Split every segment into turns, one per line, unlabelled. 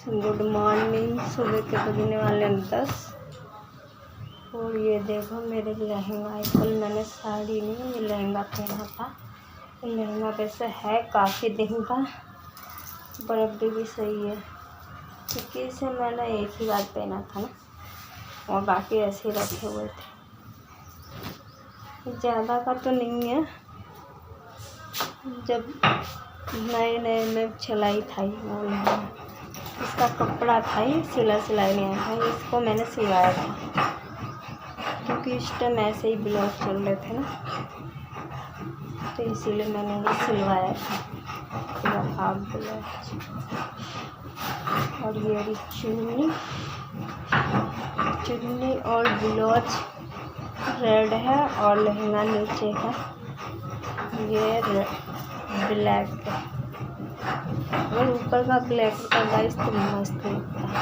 Good morning. सुबह के बजने वाले हैं 10। और ये देखो मेरे लहंगा, कल मैंने साड़ी नहीं ये लहंगा पहना था। लहंगा वैसे है काफ़ी दिन का, पर अभी भी सही है क्योंकि इसे मैंने एक ही बार पहना था ना, और बाकी ऐसे ही रखे हुए थे। ज़्यादा का तो नहीं है, जब नए नए में सिलाई था वो लहंगा, इसका कपड़ा था ही, सिलाई नहीं आया था। इसको मैंने सिलवाया था क्योंकि इस टाइम ऐसे ही ब्लाउज चल रहे थे ना, तो इसीलिए मैंने ये सिलवाया था पूरा हाफ ब्लाउज। और ये चुन्नी और ब्लाउज रेड है और लहंगा नीचे का ये ब्लैक है। और ऊपर का ब्लैक का गाइस तो मस्त लगता है।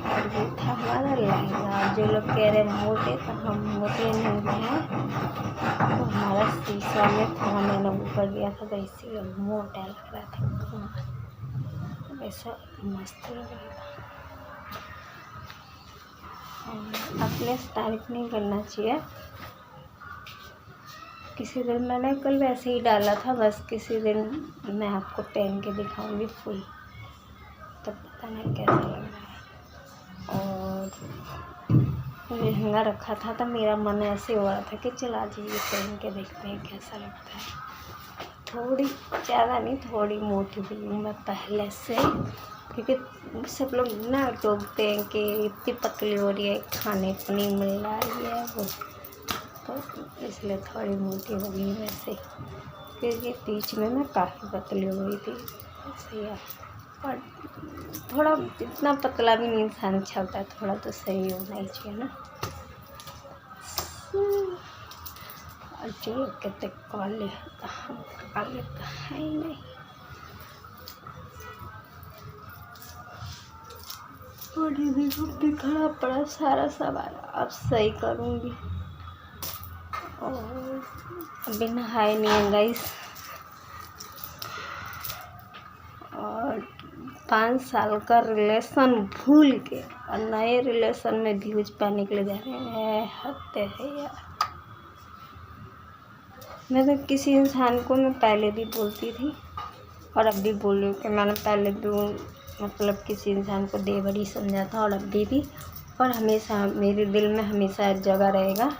और ये था हमारा लहंगा। जो लोग कह रहे मोटे, तो हम मोटे नहीं हैं, तो हमारा शीशा में थोड़ा मैंने ऊपर दिया था, तो इसीलिए मोटा लग रहा था। ऐसा मस्त लग रहा था। अपने से तारीफ नहीं करना चाहिए। किसी दिन मैंने कल वैसे ही डाला था, बस किसी दिन मैं आपको पहन के दिखाऊंगी फुल, तब पता नहीं कैसा लग रहा है। और लहंगा रखा था तो मेरा मन ऐसे हो रहा था कि चला जाइए पहन के देखते हैं कैसा लगता है। थोड़ी ज़्यादा नहीं, थोड़ी मोटी भी हूँ मैं पहले से, क्योंकि सब लोग ना टोकते हैं कि इतनी पतली हो रही है, खाने को नहीं मिल रहा है वो, तो इसलिए थोड़ी मोटी हो गई वैसे, क्योंकि बीच में मैं काफ़ी पतली हो गई थी ऐसे ही। और थोड़ा इतना पतला भी नहीं इंसान चलता, थोड़ा तो सही होना ही चाहिए ना। और जो कहते कॉले काले तो है ही नहीं। और ये देखो बिखरा पड़ा सारा सामान, अब सही करूँगी। और अभी नहाए नहीं है गाइस। और 5 साल का रिलेशन भूल के और नए रिलेशन में व्यूज पाने के लिए जा रहे हैं, हद है यार। मैं तो किसी इंसान को मैं पहले भी बोलती थी और अब भी बोल रही हूँ कि मैंने पहले भी मतलब किसी इंसान को देवरी समझा था, और अभी भी, और हमेशा मेरे दिल में हमेशा जगह रहेगा।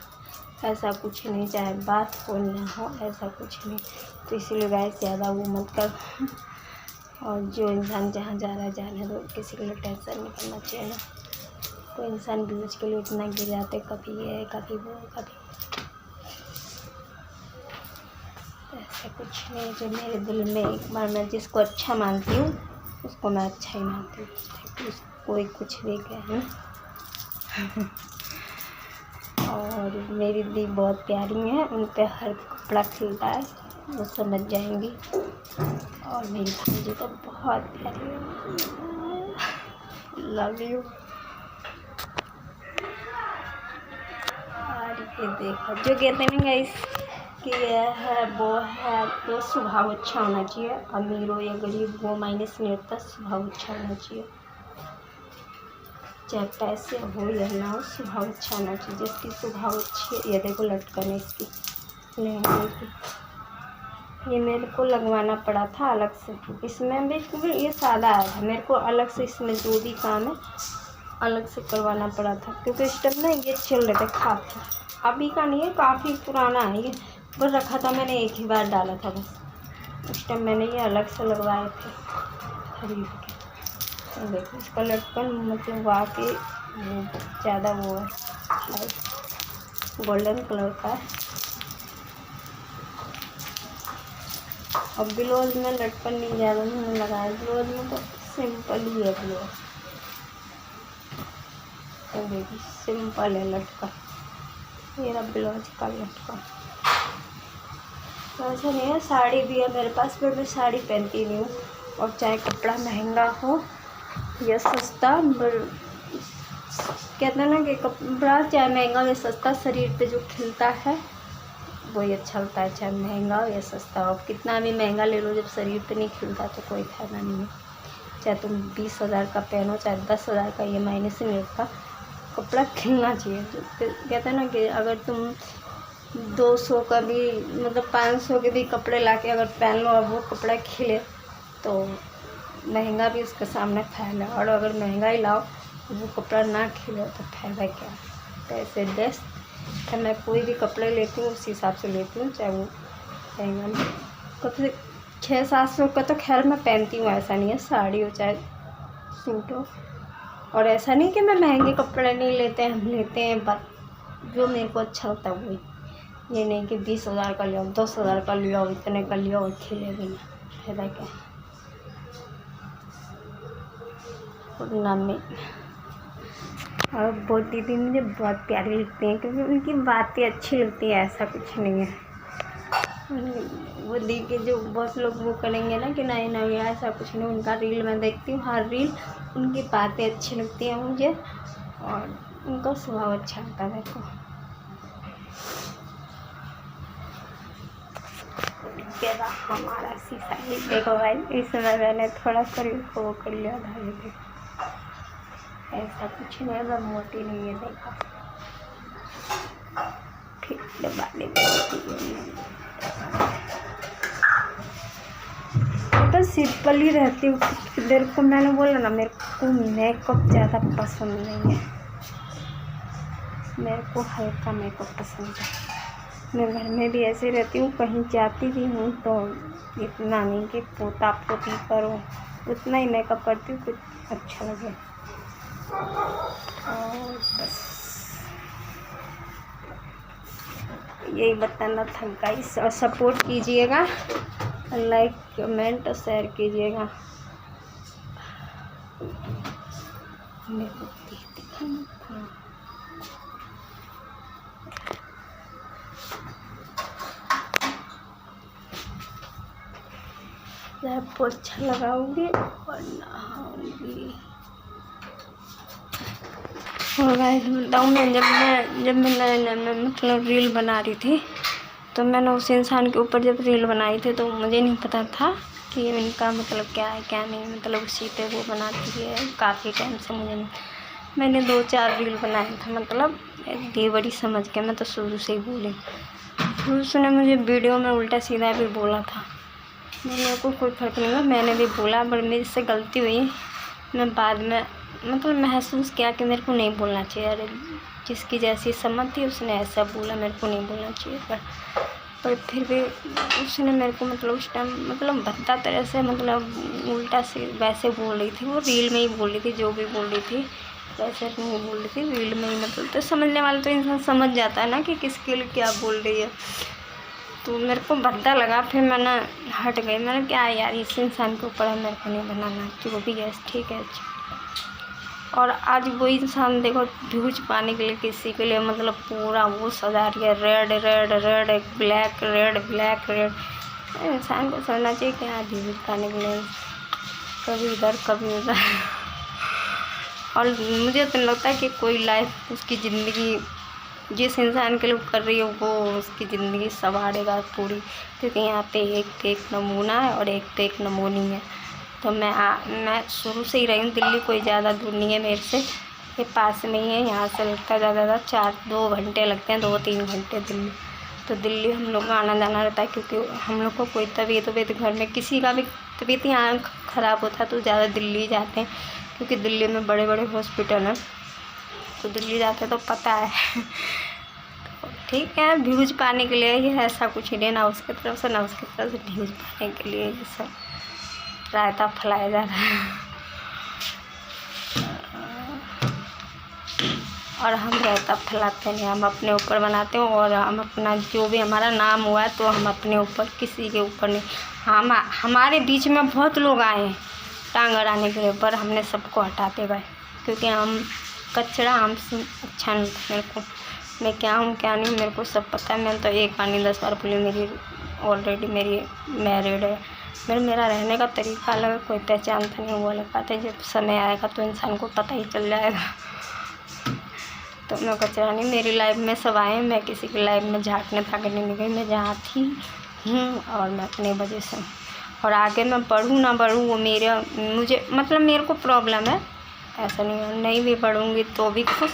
ऐसा कुछ नहीं, चाहे बात हो ना हो, ऐसा कुछ नहीं। तो इसीलिए गाइस ज़्यादा वो मत कर। और जो इंसान जहाँ जा रहा है जाने दो, किसी के लिए टेंशन नहीं करना चाहिए ना। कोई इंसान व्यूज के लिए इतना गिर जाते, कभी ये कभी वो कभी, ऐसा कुछ नहीं। जो मेरे दिल में एक बार मैं जिसको अच्छा मानती हूँ उसको मैं अच्छा ही मानती हूँ, कोई कुछ भी कहे। और मेरी दी बहुत प्यारी है, उन पे हर कपड़ा खिलता है, वो समझ जाएंगी। और मेरी भांजी तो बहुत प्यारी है, लव यू। और ये देखो जो कहते हैं गाइस कि ये है वो है, तो स्वभाव अच्छा होना चाहिए। अमीर हो या गरीब हो मायने नहीं होता, स्वभाव अच्छा होना चाहिए। चाहे पैसे हो या ना हो, स्वभाव अच्छा होना चाहिए। जिसकी स्वभाव अच्छी है, ये देखो लटकन है इसकी लहंगे की, ये मेरे को लगवाना पड़ा था अलग से। इसमें भी क्योंकि ये सादा आया था, मेरे को अलग से इसमें जो भी काम है अलग से करवाना पड़ा था, क्योंकि इस टाइम ना ये चल रहे थे काफ़ी, अभी का नहीं है, काफ़ी पुराना है ये, बस रखा था मैंने, एक ही बार डाला था बस। उस टाइम मैंने ये अलग से लगवाए थे खरीद के। तो देखो इसका लटकन मतलब वाकई ज़्यादा वो है, गोल्डन कलर का है। और ब्लाउज में लटकन नहीं ज़्यादा नहीं लगाया, ब्लाउज में तो सिंपल ही है ब्लाउज। तो देखिए सिंपल है लटकन, मेरा ब्लाउज का लटकन। तो ऐसा नहीं है, साड़ी भी है मेरे पास, पर मैं साड़ी पहनती नहीं हूँ। और चाहे कपड़ा महंगा हो या सस्ता, कहते हैं ना कि कपड़ा चाहे महंगा हो या सस्ता, शरीर पे जो खिलता है वही अच्छा लगता है, चाहे महंगा हो या सस्ता हो। कितना भी महंगा ले लो, जब शरीर पे नहीं खिलता तो कोई फायदा नहीं है। चाहे तुम 20,000 का पहनो, चाहे 10,000 का, ये महीने से मेरे का कपड़ा खिलना चाहिए। तो कहते हैं ना कि अगर तुम 200 का भी मतलब 500 के भी कपड़े लाके अगर पहन लो और वो कपड़ा खिले तो महंगा भी उसके सामने फैला, और अगर महंगा ही लाओ तो वो कपड़ा ना खिले तो फायदा क्या। पैसे बेस्ट है, मैं कोई भी कपड़े लेती हूँ उस हिसाब से लेती हूँ, चाहे वो महंगा कब से 600-700 का तो खैर मैं पहनती हूँ, ऐसा नहीं है, साड़ी हो चाहे सूट हो। और ऐसा नहीं कि मैं महंगे कपड़े नहीं लेते हैं, हम लेते हैं, बट जो मेरे को अच्छा होता है वही। ये नहीं कि 20,000 का लिया, 10,000 का लिया, इतने का लिया और खिले भी ना, फायदा क्या। और नाम में और बहुत दीदी मुझे बहुत प्यारी लगती हैं क्योंकि उनकी बातें अच्छी लगती है, ऐसा कुछ नहीं है। वो दी के जो बहुत लोग वो करेंगे ना कि नहीं नहीं ऐसा कुछ नहीं, उनका रील मैं देखती हूँ, हर रील उनकी बातें अच्छी लगती हैं मुझे, और उनका स्वभाव अच्छा लगता है मेरे को। हमारा शीशा ही देखो भाई, इसमें मैंने थोड़ा शरीर को वो कर लिया था, ये देखो ऐसा कुछ नहीं है, मैं मोटी नहीं है, देखो फिर दबाने तो सिंपल ही रहती हूँ। मेरे को मैंने बोला ना, मेरे को मेकअप ज़्यादा पसंद नहीं है, मेरे को हल्का मेकअप पसंद है। मैं घर में भी ऐसे रहती हूँ, कहीं जाती भी हूँ तो इतना नहीं कि पोता पोती करो, उतना ही मेकअप करती हूँ कुछ अच्छा लगे। और बस यही बताना था गाइस, और सपोर्ट कीजिएगा, लाइक कमेंट और शेयर कीजिएगा। मेरे को दिखाना था, पोछा लगाऊंगी और नहाऊंगी। और गाइस बताऊँ मैं, जब मैं मतलब रील बना रही थी तो मैंने उस इंसान के ऊपर जब रील बनाई थी तो मुझे नहीं पता था कि इनका मतलब क्या है क्या नहीं, मतलब उसी पे वो बनाती है काफ़ी टाइम से। मैंने 2-4 रील बनाए थे, मतलब देवरी समझ के, मैं तो शुरू से ही बोली, उसने मुझे वीडियो में उल्टा सीधा भी बोला था, मेरे को कोई फ़र्क नहीं हुआ, मैंने भी बोला, बट मेरे से गलती हुई। मैं बाद में मतलब महसूस किया कि मेरे को नहीं बोलना चाहिए, अरे जिसकी जैसी समझ थी उसने ऐसा बोला, मेरे को नहीं बोलना चाहिए। पर फिर भी उसने मेरे को मतलब उस टाइम मतलब भद्दा तरह से मतलब उल्टा से वैसे बोल रही थी, वो रील में ही बोल रही थी, जो भी बोल रही थी वैसे नहीं बोल रही थी, रील में ही मतलब। तो समझने वाला तो इंसान समझ जाता है ना कि किसके लिए क्या बोल रही है। तो मेरे को भद्दा लगा, फिर मैंने हट गई, मैंने क्या यार इस इंसान के ऊपर मेरे को नहीं बनाना, जो भी है ठीक है। और आज वो इंसान देखो व्यूज पाने के लिए किसी के लिए मतलब पूरा वो सजा रही है, red red red black red black red. इंसान को समझना चाहिए कि हाँ व्यूज पाने के लिए कभी इधर कभी उधर। और मुझे तो लगता है कि कोई लाइफ उसकी ज़िंदगी जिस इंसान के लिए कर रही है वो उसकी ज़िंदगी संवारेगा पूरी, क्योंकि यहाँ पे एक पे एक नमूना है और एक पे एक नमूनी है। तो मैं शुरू से ही रही हूँ, दिल्ली कोई ज़्यादा दूर नहीं है मेरे से, ये पास में ही है, यहाँ से लगता है ज़्यादा 2 घंटे लगते हैं, 2-3 घंटे दिल्ली। तो दिल्ली हम लोग का आना जाना रहता है, क्योंकि हम लोग को कोई तबीयत घर में किसी का भी तबीयत यहाँ ख़राब होता है तो ज़्यादा दिल्ली जाते हैं, क्योंकि दिल्ली में बड़े बड़े हॉस्पिटल हैं, तो दिल्ली जाते हैं तो पता है। ठीक है, व्यूज पाने के लिए ही ऐसा कुछ ही नहीं, ना उसकी तरफ से ना उसकी तरफ से, व्यूज पाने के लिए ये सब रायता फैलाया जा रहा है। और हम रायता फैलाते नहीं, हम अपने ऊपर बनाते हैं, और हम अपना जो भी हमारा नाम हुआ है तो हम अपने ऊपर, किसी के ऊपर नहीं। हमारे बीच में बहुत लोग आए हैं टांग अड़ाने के लिए, पर हमने सबको हटाते गए, क्योंकि हम कचरा हमसे अच्छा नहीं था। मेरे को मैं क्या हूँ क्या नहीं मेरे को सब पता है। मैंने तो एक बार नहीं 10 बार बोली, मेरी ऑलरेडी मेरी मैरिड है, मेरा रहने का तरीका अलग है, कोई पहचानता नहीं, वो अलग बात है। जब समय आएगा तो इंसान को पता ही चल जाएगा। तो मैं कचरा नहीं, मेरी लाइफ में सब आए, मैं किसी की लाइफ में झाँकने ताकने नहीं गई, मैं जहाँ थी हूँ और मैं अपनी वजह से। और आगे मैं बढ़ूँ ना बढ़ूँ वो मुझे मतलब मेरे को प्रॉब्लम है, ऐसा नहीं है। नहीं भी बढ़ूँगी तो भी खुश,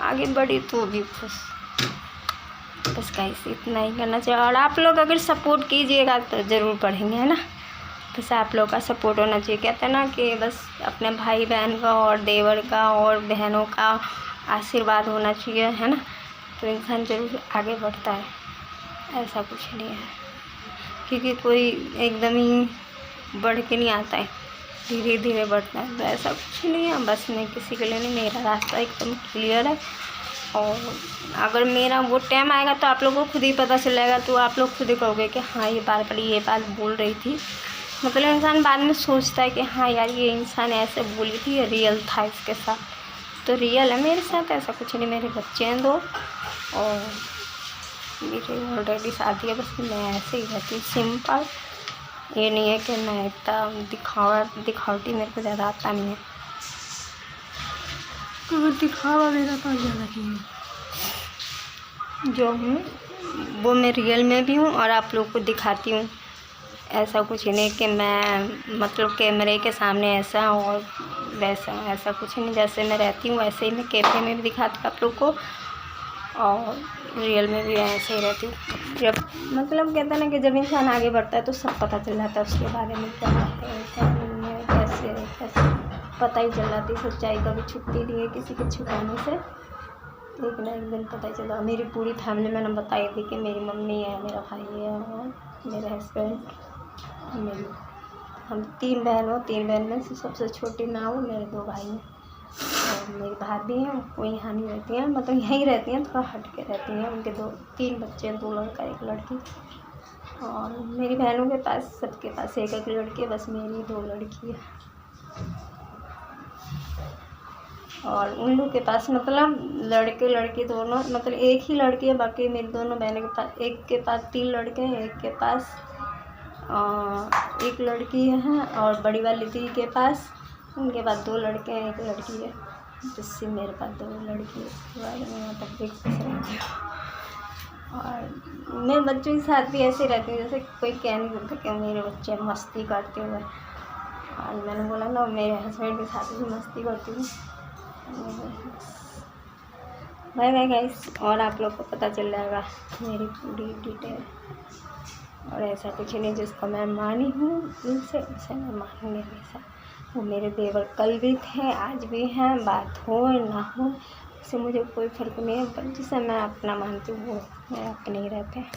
आगे बढ़ी तो भी खुश। बस गाइस इतना ही करना चाहिए। और आप लोग अगर सपोर्ट कीजिएगा तो ज़रूर बढ़ेंगे, है ना। बस आप लोग का सपोर्ट होना चाहिए। कहते हैं ना कि बस अपने भाई बहन का और देवर का और बहनों का आशीर्वाद होना चाहिए, है ना, तो इंसान ज़रूर आगे बढ़ता है। ऐसा कुछ नहीं है, क्योंकि कोई एकदम ही बढ़ के नहीं आता है, धीरे धीरे बढ़ता है। तो ऐसा कुछ नहीं है, बस मैं किसी के लिए नहीं, मेरा रास्ता एकदम क्लियर है। और अगर मेरा वो टाइम आएगा तो आप लोगों को खुद ही पता चलेगा, तो आप लोग खुद ही कहोगे कि हाँ ये बात बोल रही थी। मतलब इंसान बाद में सोचता है कि हाँ यार ये इंसान ऐसे बोली थी, रियल था इसके साथ, तो रियल है मेरे साथ। ऐसा कुछ नहीं, मेरे बच्चे हैं 2 और मेरी ऑलरेडी शादी है। बस मैं ऐसे ही रहती हूँ सिंपल। ये नहीं है कि मैं इतना दिखावटी मेरे को ज़्यादा आता नहीं है, तो दिखावा मेरा तो ज़्यादा नहीं है। जो हूँ वो मैं रियल में भी हूँ और आप लोग को दिखाती हूँ। ऐसा कुछ नहीं कि मैं मतलब कैमरे के सामने ऐसा और वैसा, ऐसा कुछ नहीं। जैसे मैं रहती हूँ वैसे ही मैं कैमरे में भी दिखाती हूँ आप लोग को, और रियल में भी ऐसे ही रहती हूँ। जब मतलब कहते हैं ना कि जब इंसान आगे बढ़ता है तो सब पता चल जाता है उसके बारे में, क्या है क्या नहीं है, कैसे पता ही चल जाती है। सच्चाई कभी छुपती नहीं है किसी के छुपाने से, एक ना एक दिन पता ही चला। मेरी पूरी फैमिली मैंने बताई थी कि मेरी मम्मी है, मेरा भाई है और मेरे हस्बैंड, हम 3 बहन हो। 3 बहन में से सबसे छोटी ना हो, मेरे 2 भाई हैं और मेरी भाभी हैं, वो यहाँ नहीं रहती हैं, मतलब यहीं रहती हैं, थोड़ा हट के रहती हैं। उनके 3 बच्चे हैं, 2 लड़का 1 लड़की। और मेरी बहनों के पास सबके पास 1 लड़की है, बस मेरी 2 लड़की है। और उन लोग के पास मतलब लड़के लड़की दोनों, मतलब एक ही लड़की है। बाकी मेरी दोनों बहनों के पास, एक के पास 3 लड़के हैं, एक के पास 1 लड़की है। और बड़ी वाली दी के पास, उनके पास 2 लड़के हैं, 1 लड़की है, जिससे मेरे पास 2 लड़की है। उसके बाद मैं यहाँ तक देख रहती हूँ। और मैं बच्चों के साथ भी ऐसे रहती हूँ जैसे कोई कह नहीं सकता कि मेरे बच्चे मस्ती करते हुए। और मैंने बोला ना, मेरे हस्बैंड के साथ भी मस्ती करती हूँ। Bye bye guys. और आप लोग को पता चल जाएगा मेरी पूरी डिटेल। और ऐसा कुछ नहीं, जिसको मैं मानी हूँ उनसे मैं मानूंगी हमेशा। वो मेरे देवर कल भी थे, आज भी हैं, बात हो ना हो इससे मुझे कोई फ़र्क नहीं है, पर जिसे मैं अपना मानती हूँ वो मेरे अपने ही रहते हैं।